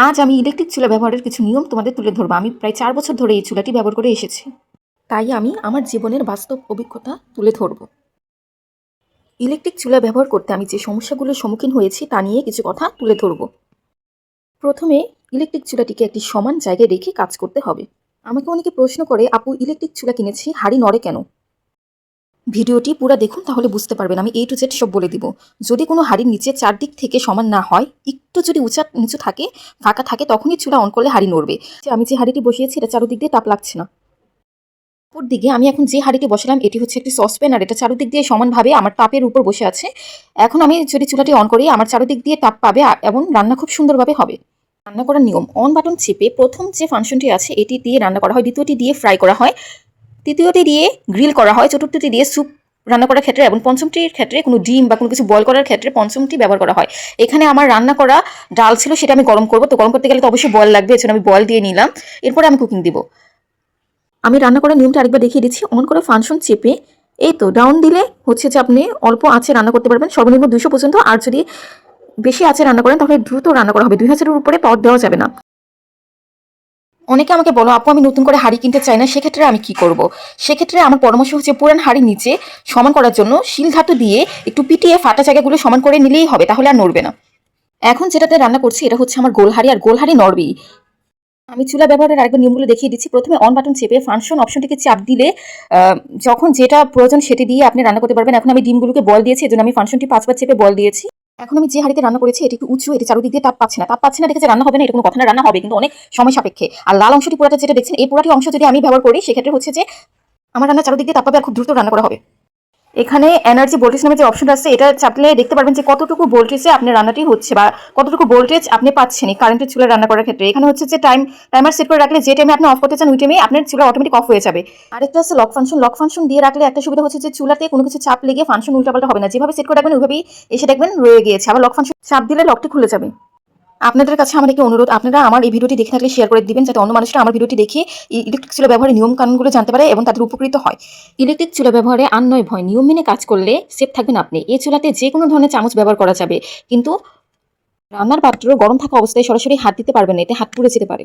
আজ আমি ইলেকট্রিক চুলা ব্যবহারের কিছু নিয়ম তোমাদের তুলে ধরবো। আমি প্রায় 4 বছর ধরে এই চুলাটি ব্যবহার করে এসেছি, তাই আমি আমার জীবনের বাস্তব অভিজ্ঞতা তুলে ধরবো। ইলেকট্রিক চুলা ব্যবহার করতে আমি যে সমস্যাগুলোর সম্মুখীন হয়েছি তা নিয়ে কিছু কথা তুলে ধরবো। প্রথমে ইলেকট্রিক চুলাটিকে একটি সমান জায়গায় রেখে কাজ করতে হবে। আমাকে অনেকে প্রশ্ন করে, আপু ইলেকট্রিক চুলা কিনেছি, হাঁড়ি নড়ে কেন? ভিডিওটি পুরো দেখুন, তাহলে বুঝতে পারবেন। আমি A to Z সব বলে দিব। যদি কোনো হাঁড়ির নিচে চারদিক থেকে সমান না হয়, একটু যদি উঁচা নিচু থাকে, ফাঁকা থাকে, তখনই চুলা অন করলে হাঁড়ি নড়বে। আমি যে হাঁড়িটি বসিয়েছি এটা চারদিক দিয়ে তাপ লাগছে না। অপর দিকে আমি এখন যে হাঁড়িটি বসালাম এটি হচ্ছে একটি সসপ্যান, আর এটা চারদিক দিয়ে সমানভাবে আমার তাপের উপর বসে আছে। এখন আমি যদি চুলাটি অন করি, আমার চারদিক দিয়ে তাপ পাবে এবং রান্না খুব সুন্দরভাবে হবে। রান্না করার নিয়ম: অন বাটন চেপে প্রথম যে ফাংশনটি আছে এটি দিয়ে রান্না করা হয়, দ্বিতীয়টি দিয়ে ফ্রাই করা হয়, তৃতীয়টি দিয়ে গ্রিল করা হয়, চতুর্থটি দিয়ে স্যুপ রান্না করার ক্ষেত্রে এবং পঞ্চমটির ক্ষেত্রে কোনো ডিম বা কোনো কিছু বয়ল করার ক্ষেত্রে পঞ্চমটি ব্যবহার করা হয়। এখানে আমার রান্না করা ডাল ছিল, সেটা আমি গরম করবো, তো গরম করতে গেলে তো অবশ্যই বয়ল লাগবে, এজন্য আমি বয়ল দিয়ে নিলাম। এরপরে আমি কুকিং দিব। আমি রান্না করার নিয়মটা আরেকবার দেখিয়ে দিচ্ছি। অন করে ফাংশন চেপে এই তো ডাউন দিলে হচ্ছে যে আপনি অল্প আঁচে রান্না করতে পারবেন, সর্বনিম্ন 200 পর্যন্ত। আর যদি বেশি আঁচে রান্না করেন তাহলে দ্রুত রান্না করা হবে, 2000-এর উপরে পাওয়ার দেওয়া যাবে না। অনেকে আমাকে বলো, আপু আমি নতুন করে হাঁড়ি কিনতে চাই না, সেক্ষেত্রে আমি কি করব? সেক্ষেত্রে আমার পরামর্শ হচ্ছে, পুরান হাঁড়ির নিচে সমান করার জন্য শিল ধাতু দিয়ে একটু পিটিয়ে ফাটা জায়গাগুলো সমান করে নিলেই হবে, তাহলে আর নড়বে না। এখন যেটাতে রান্না করছি এটা হচ্ছে আমার গোল হাঁড়ি, আর গোল হাঁড়ি নড়বেই। আমি চুলা ব্যবহারের আরেকবার নিয়মগুলো দেখিয়ে দিচ্ছি। প্রথমে অন বাটন চেপে ফাংশন অপশনটিকে চাপ দিলে যখন যেটা প্রয়োজন সেটি দিয়ে আপনি রান্না করতে পারবেন। এখন আমি ডিমগুলোকে বল দিয়েছি, এজন্য আমি ফাংশনটি 5 বার চেপে বল দিয়েছি। এখন আমি যে হাঁড়িতে রান্না করেছি এটি একটু উঁচু, এটি চারদিক দিয়ে তাপ পাচ্ছে না দেখে যে রান্না হবে না, এটা কোনো কথা না, রান্না হবে, কিন্তু অনেক সময় সাপেক্ষে। আর লাল অংশটি পুরাটা যেটা দেখছেন, এই পুরাটি অংশ যদি আমি ব্যবহার করি সেক্ষেত্রে হচ্ছে যে আমার রান্না চারদিক দিয়ে তাপ পাবে আর খুব দ্রুত রান্না করা হবে। এখানে এনার্জি ভোল্টেজ নামে যে অপশনটা আছে এটা চাপলে দেখতে পারবেন যে কতটুকু ভোল্টেজে আপনার রান্নাটি হচ্ছে বা কতটুকু ভোল্টেজ আপনি পাচ্ছেন এই কারেন্টের চুলা রান্না করার ক্ষেত্রে। এখানে হচ্ছে যে টাইমার সেট করে রাখলে যে টাইমে আপনি অফ করতে চান ওই টাইমে আপনার চুলা অটোমেটিক অফ হয়ে যাবে। আরেকটা আছে লক ফাংশন। লক ফাংশন দিয়ে রাখলে একটা সুবিধা হচ্ছে যে চুলাতে কোনো কিছু চাপ লেগে ফাংশন উল্টাপাল্টা হবে না, যেভাবে সেট করে রাখবেন ওইভাবেই এসে দেখবেন রয়ে গিয়েছে। আবার লক ফাংশন চাপ দিলে লকটি খুলে যাবে। আপনাদের কাছে আমার একটি অনুরোধ, আপনারা আমার এই ভিডিওটি দেখে থাকলে শেয়ার করে দিবেন, যাতে অন্য মানুষরা আমার ভিডিওটি দেখে ইলেকট্রিক চুলা ব্যবহারের নিয়ম কানুনগুলো জানতে পারে এবং তাদের উপকৃত হয়। ইলেকট্রিক চুলা ব্যবহারে আর নয় ভয়, নিয়ম মেনে কাজ করলে সেফ থাকবেন আপনি। এই চুলাতে যে কোনো ধরনের চামচ ব্যবহার করা যাবে, কিন্তু রান্নার পাত্র গরম থাকা অবস্থায় সরাসরি হাত দিতে পারবেন না, এতে হাত পুড়ে যেতে পারে।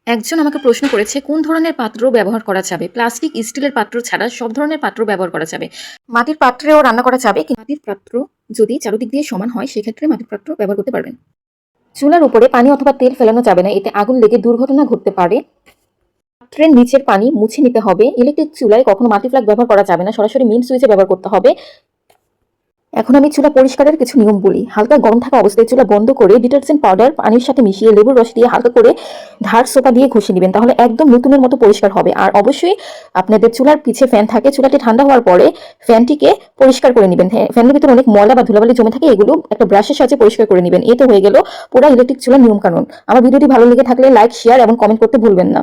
একজন আমাকে প্রশ্ন করেছে কোন ধরনের পাত্র ব্যবহার করা যাবে। প্লাস্টিক, স্টিলের পাত্র ছাড়া সব ধরনের পাত্র ব্যবহার করা যাবে। মাটির পাত্রেও রান্না করা যাবে, কিন্তু মাটির পাত্র যদি চারদিক দিয়ে সমান হয় সেক্ষেত্রে মাটির পাত্র ব্যবহার করতে পারবেন। চুলার উপরে পানি অথবা তেল ফেলানো যাবে না, এতে আগুন লেগে দুর্ঘটনা ঘটতে পারে। পাত্রের নিচের পানি মুছে নিতে হবে। ইলেকট্রিক চুলায় কখনো মাটি ফ্ল্যাগ ব্যবহার করা যাবে না, সরাসরি মেইন সুইচে ব্যবহার করতে হবে। এখন আমি চুলা পরিষ্কারের কিছু নিয়ম বলি। হালকা গরম থাকা অবস্থায় চুলা বন্ধ করে ডিটারজেন্ট পাউডার পানির সাথে মিশিয়ে লেবুর রস দিয়ে হালকা করে ধার সোপা দিয়ে ঘষে নেবেন, তাহলে একদম নতুনের মতো পরিষ্কার হবে। আর অবশ্যই আপনাদের চুলার পিছে ফ্যান থাকে, চুলাটি ঠান্ডা হওয়ার পরে ফ্যানটিকে পরিষ্কার করে নেবেন। ফ্যানের ভিতরে অনেক ময়লা বা ধুলাবালি জমে থাকে, এগুলো একটা ব্রাশের সাহায্যে পরিষ্কার করে নেবেন। এই তো হয়ে গেল পুরো ইলেকট্রিক চুলার নিয়ম কানুন। আমার ভিডিওটি ভালো লেগে থাকলে লাইক, শেয়ার এবং কমেন্ট করতে ভুলবেন না।